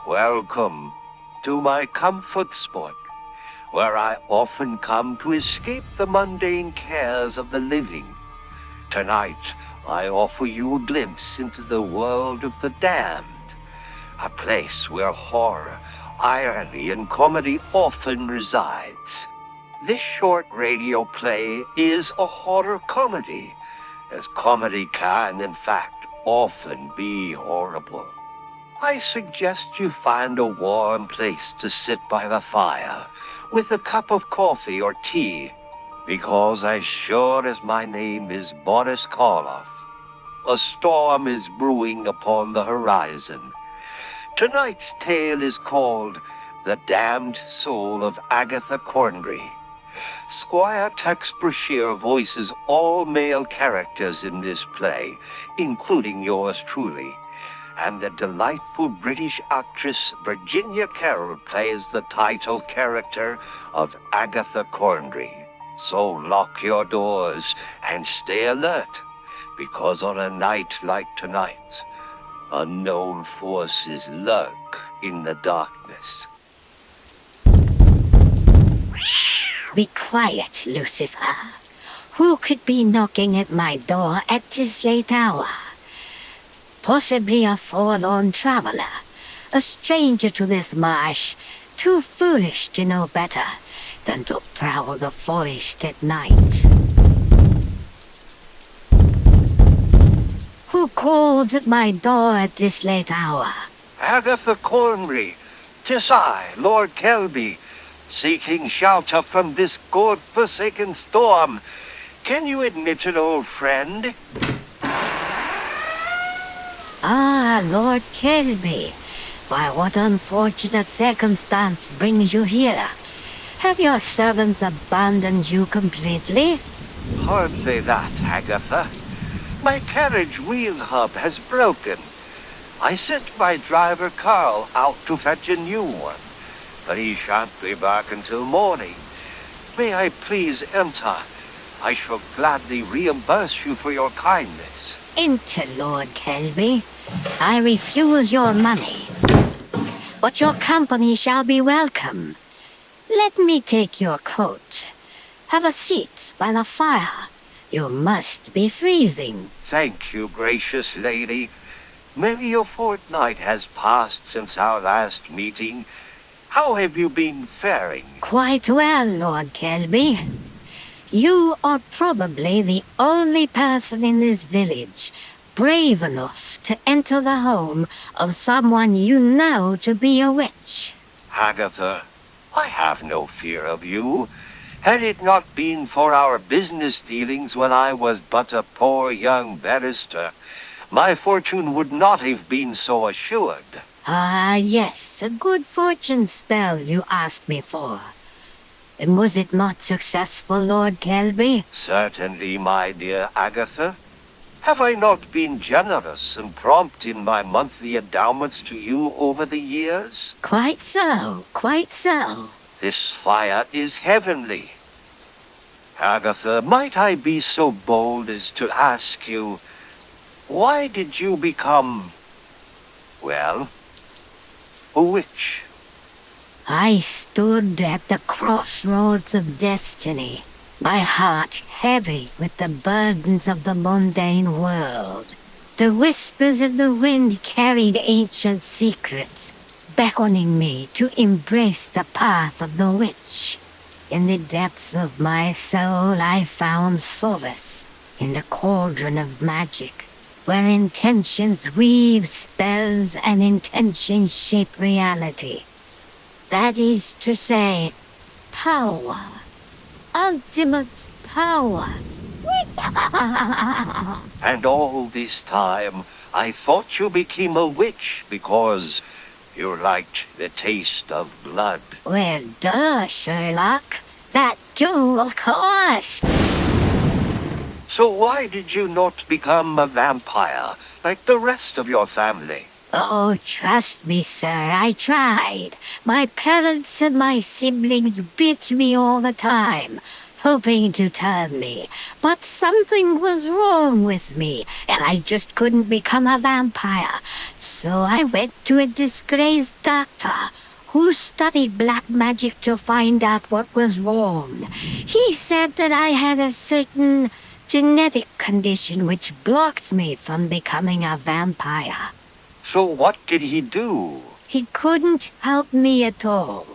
Welcome to my comfort spot, where I often come to escape the mundane cares of the living. Tonight, I offer you a glimpse into the world of the damned, a place where horror, irony, and comedy often resides. This short radio play is a horror comedy, as comedy can, in fact, often be horrible. I suggest you find a warm place to sit by the fire with a cup of coffee or tea, because as sure as my name is Boris Karloff, a storm is brewing upon the horizon. Tonight's tale is called The Damned Soul of Agatha Cornbry. Squire Tex Brashear voices all male characters in this play, including yours truly, and the delightful British actress Virginia Carroll plays the title character of Agatha Cornbry. So lock your doors and stay alert, because on a night like tonight, unknown forces lurk in the darkness. Be quiet, Lucifer. Who could be knocking at my door at this late hour? Possibly a forlorn traveler, a stranger to this marsh, too foolish to know better than to prowl the forest at night. Who calls at my door at this late hour? Agatha Cornbry, 'tis I, Lord Kelby, seeking shelter from this God-forsaken storm. Can you admit an old friend? Ah, Lord Kelby. Why, what unfortunate circumstance brings you here? Have your servants abandoned you completely? Hardly that, Agatha. My carriage wheel hub has broken. I sent my driver Carl out to fetch a new one, but he shan't be back until morning. May I please enter? I shall gladly reimburse you for your kindness. Enter, Lord Kelby. I refuse your money, but your company shall be welcome. Let me take your coat. Have a seat by the fire. You must be freezing. Thank you, gracious lady. Many a fortnight has passed since our last meeting. How have you been faring? Quite well, Lord Kelby. You are probably the only person in this village brave enough to enter the home of someone you know to be a witch. Agatha, I have no fear of you. Had it not been for our business dealings when I was but a poor young barrister, my fortune would not have been so assured. Ah, yes, a good fortune spell you asked me for. And was it not successful, Lord Kelby? Certainly, my dear Agatha. Have I not been generous and prompt in my monthly endowments to you over the years? Quite so, quite so. This fire is heavenly. Agatha, might I be so bold as to ask you, why did you become, well, a witch? I stood at the crossroads of destiny, my heart heavy with the burdens of the mundane world. The whispers of the wind carried ancient secrets, beckoning me to embrace the path of the witch. In the depths of my soul I found solace in the cauldron of magic, where intentions weave spells and intentions shape reality. That is to say, power. Ultimate power. And all this time, I thought you became a witch because you liked the taste of blood. Well, duh, Sherlock. That too, of course. So why did you not become a vampire like the rest of your family? Oh, trust me, sir, I tried. My parents and my siblings bit me all the time, hoping to turn me. But something was wrong with me, and I just couldn't become a vampire. So I went to a disgraced doctor who studied black magic to find out what was wrong. He said that I had a certain genetic condition which blocked me from becoming a vampire. So what did he do? He couldn't help me at all.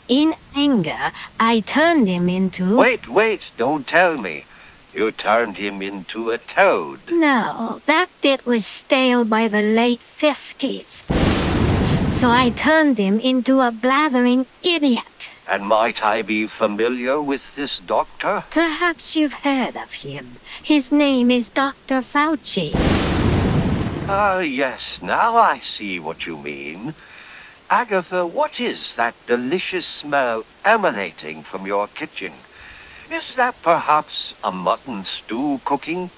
In anger, I turned him into... Wait, don't tell me. You turned him into a toad. No, that bit was stale by the late 50s. So I turned him into a blathering idiot. And might I be familiar with this doctor? Perhaps you've heard of him. His name is Dr. Fauci. Ah, yes, now I see what you mean. Agatha, what is that delicious smell emanating from your kitchen? Is that perhaps a mutton stew cooking?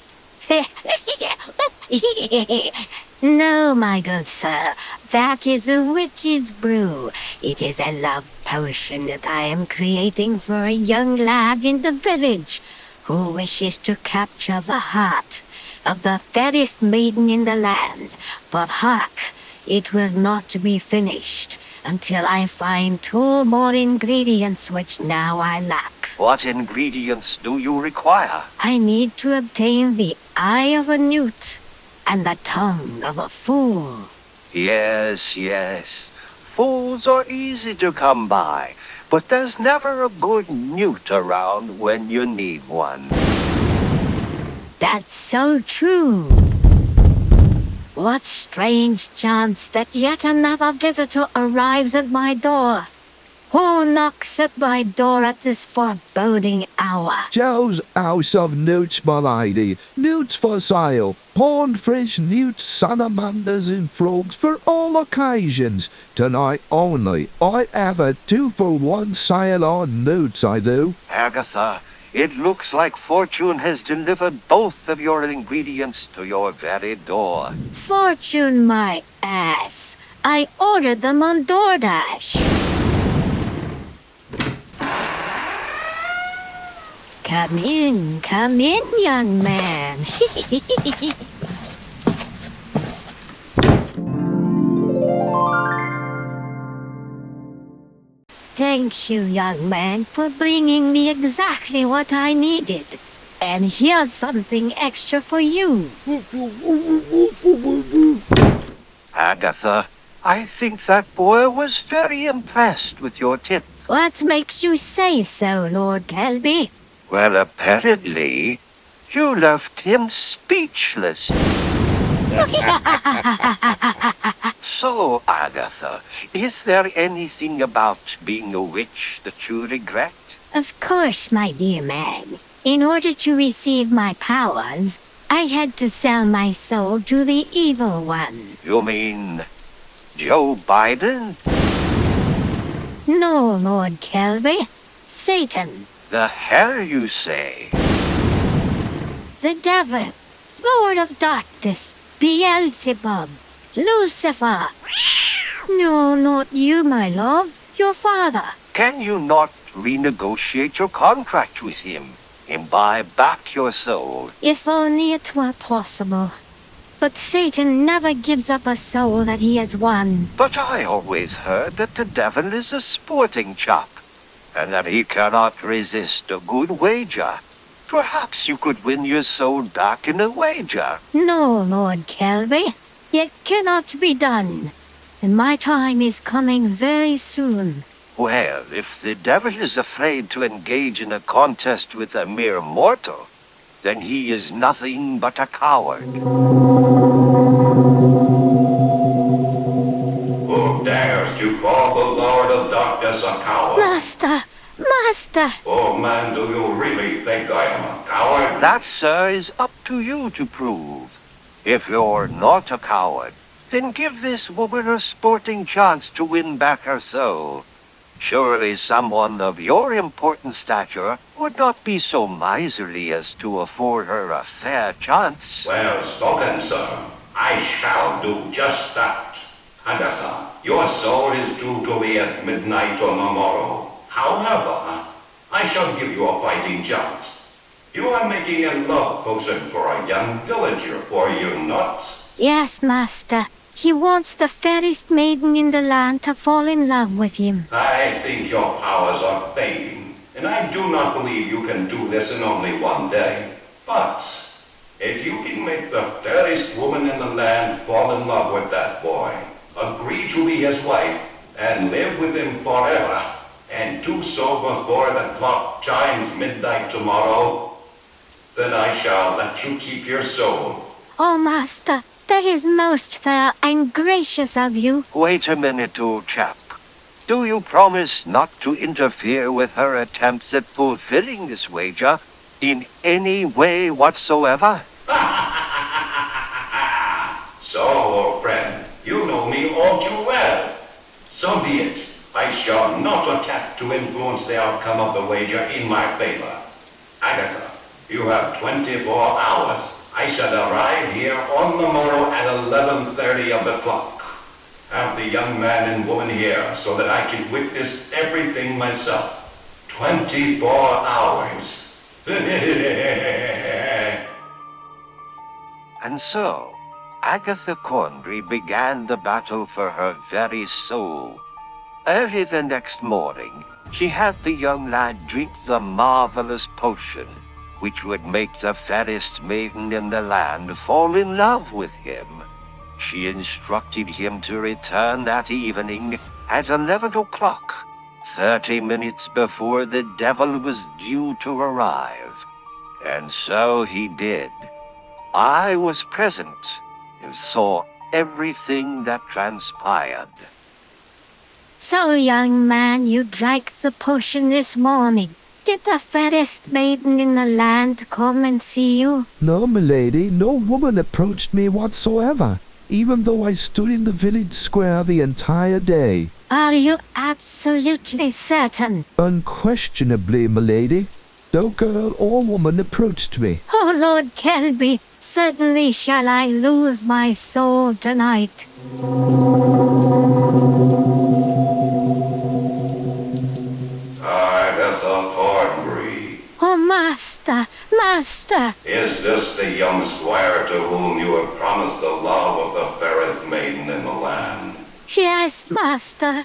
No, my good sir. That is a witch's brew. It is a love potion that I am creating for a young lad in the village who wishes to capture the heart of the fairest maiden in the land. But hark, it will not be finished until I find 2 more ingredients which now I lack. What ingredients do you require? I need to obtain the eye of a newt and the tongue of a fool. Yes. Fools are easy to come by, but there's never a good newt around when you need one. That's so true. What strange chance that yet another visitor arrives at my door. Who knocks at my door at this foreboding hour? Joe's House of Newts, my lady. Newts for sale. Pond fish, newts, salamanders and frogs for all occasions. Tonight only. I have a 2-for-1 sale on newts, I do. Agatha, it looks like fortune has delivered both of your ingredients to your very door. Fortune my ass. I ordered them on DoorDash. Come in, young man. Thank you, young man, for bringing me exactly what I needed. And here's something extra for you. Agatha, I think that boy was very impressed with your tip. What makes you say so, Lord Kelby? Well, apparently, you left him speechless. So, Agatha, is there anything about being a witch that you regret? Of course, my dear man. In order to receive my powers, I had to sell my soul to the evil one. You mean Joe Biden? No, Lord Kelby. Satan. The hell you say? The devil. Lord of darkness. Beelzebub. Lucifer. No, not you, my love. Your father. Can you not renegotiate your contract with him and buy back your soul? If only it were possible. But Satan never gives up a soul that he has won. But I always heard that the devil is a sporting chap, and that he cannot resist a good wager. Perhaps you could win your soul back in a wager. No, Lord Kelby. It cannot be done. And my time is coming very soon. Well, if the devil is afraid to engage in a contest with a mere mortal, then he is nothing but a coward. Who dares to call the Lord of Darkness a coward? Master! Oh man, do you really think I am a coward? That, sir, is up to you to prove. If you're not a coward, then give this woman a sporting chance to win back her soul. Surely someone of your important stature would not be so miserly as to afford her a fair chance. Well spoken, sir. I shall do just that. Agatha, your soul is due to me at midnight on the morrow. However, I shall give you a fighting chance. You are making a love potion for a young villager, are you not? Yes, Master. He wants the fairest maiden in the land to fall in love with him. I think your powers are fading, and I do not believe you can do this in only one day. But if you can make the fairest woman in the land fall in love with that boy, agree to be his wife, and live with him forever, and do so before the clock chimes midnight tomorrow, then I shall let you keep your soul. Oh, master, that is most fair and gracious of you. Wait a minute, old chap. Do you promise not to interfere with her attempts at fulfilling this wager in any way whatsoever? So, old friend, you know me all too well. So be it. I shall not attempt to influence the outcome of the wager in my favor. Agatha, you have 24 hours. I shall arrive here on the morrow at 11:30 of the clock. Have the young man and woman here so that I can witness everything myself. 24 hours. And so, Agatha Cornbry began the battle for her very soul. Early the next morning, she had the young lad drink the marvelous potion, which would make the fairest maiden in the land fall in love with him. She instructed him to return that evening at 11 o'clock, 30 minutes before the devil was due to arrive. And so he did. I was present and saw everything that transpired. So, young man, you drank the potion this morning. Did the fairest maiden in the land come and see you? No, milady, no woman approached me whatsoever, even though I stood in the village square the entire day. Are you absolutely certain? Unquestionably, milady. No girl or woman approached me. Oh, Lord Kelby, certainly shall I lose my soul tonight. Agatha Cornbry. Oh, master, master. Is this the young squire to whom you have promised the love of the fairest maiden in the land? Yes, master.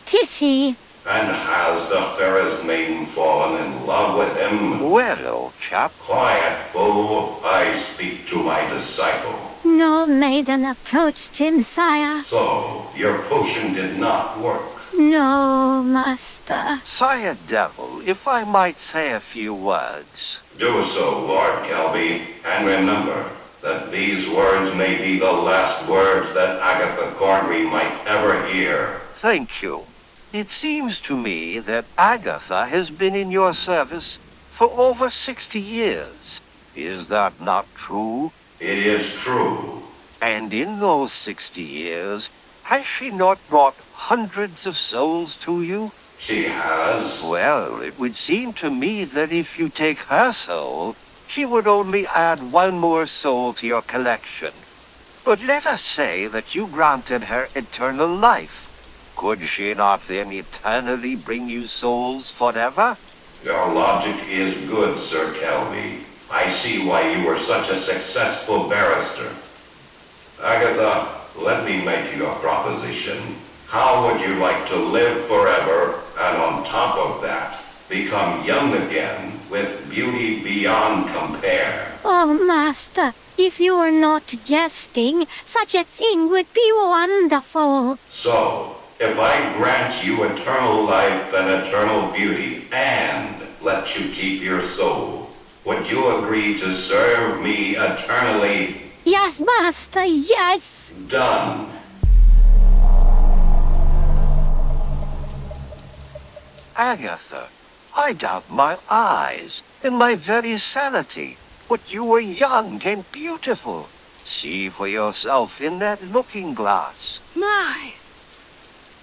'Tis he. And has the fairest maiden fallen in love with him? Well, old chap, Quiet, fool. I speak to my disciple. No maiden approached him, sire. So, your potion did not work. No, master. Sire Devil, if I might say a few words. Do so, Lord Kelby, and remember that these words may be the last words that Agatha Cornbry might ever hear. Thank you. It seems to me that Agatha has been in your service for over 60 years. Is that not true? It is true. And in those 60 years, has she not brought hundreds of souls to you? She has. Well, it would seem to me that if you take her soul, she would only add one more soul to your collection. But let us say that you granted her eternal life. Could she not then eternally bring you souls forever? Your logic is good, Sir Kelby. I see why you were such a successful barrister. Agatha, let me make you a proposition. How would you like to live forever, and on top of that, become young again with beauty beyond compare? Oh, master, if you were not jesting, such a thing would be wonderful. So, if I grant you eternal life and eternal beauty, and let you keep your soul, would you agree to serve me eternally? Yes, master, yes. Done. Agatha, I doubt my eyes and my very sanity. But you were young and beautiful. See for yourself in that looking glass. My!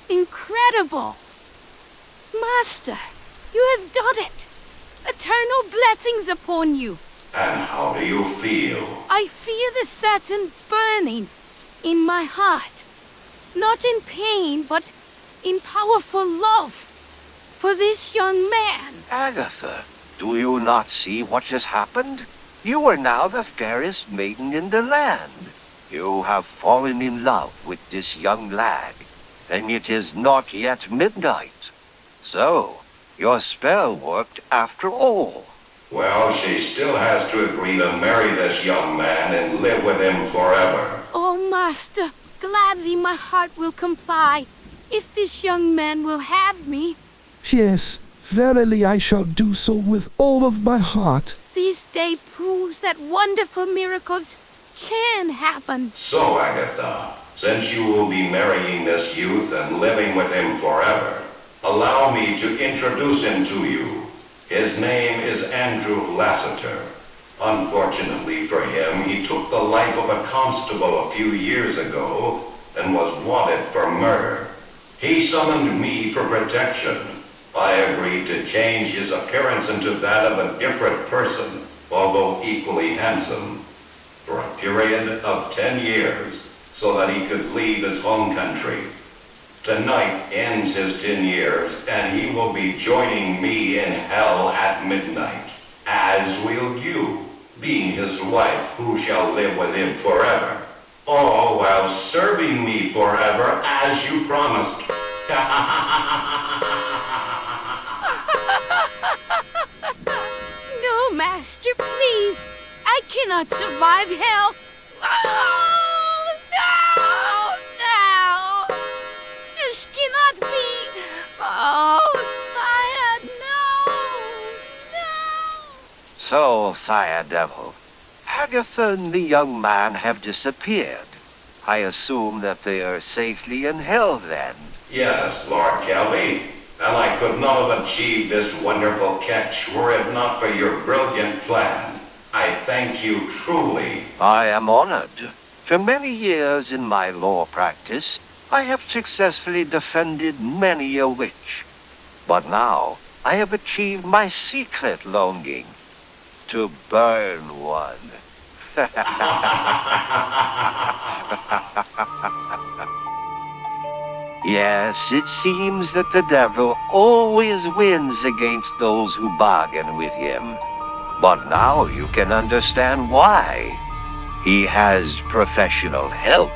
Incredible! Master, you have done it! Eternal blessings upon you! And how do you feel? I feel a certain burning in my heart. Not in pain, but in powerful love for this young man. Agatha, do you not see what has happened? You are now the fairest maiden in the land. You have fallen in love with this young lad, and it is not yet midnight. So, your spell worked after all. Well, she still has to agree to marry this young man and live with him forever. Oh, master, gladly my heart will comply, if this young man will have me. Yes, verily I shall do so with all of my heart. This day proves that wonderful miracles can happen. So, Agatha, since you will be marrying this youth and living with him forever, allow me to introduce him to you. His name is Andrew Lassiter. Unfortunately for him, he took the life of a constable a few years ago and was wanted for murder. He summoned me for protection. I agreed to change his appearance into that of a different person, although equally handsome, for a period of 10 years, so that he could leave his home country. Tonight ends his 10 years, and he will be joining me in hell at midnight, as will you, being his wife who shall live with him forever, all while serving me forever as you promised. No, master, please. I cannot survive hell. Oh, no, no. This cannot be. Oh, sire, no, no. So, Sire Devil, Agatha and the young man have disappeared. I assume that they are safely in hell then. Yes, Lord Kelby, and I could not have achieved this wonderful catch were it not for your brilliant plan. I thank you truly. I am honored. For many years in my law practice, I have successfully defended many a witch. But now, I have achieved my secret longing, to burn one. Yes, it seems that the devil always wins against those who bargain with him. But now you can understand why. He has professional help.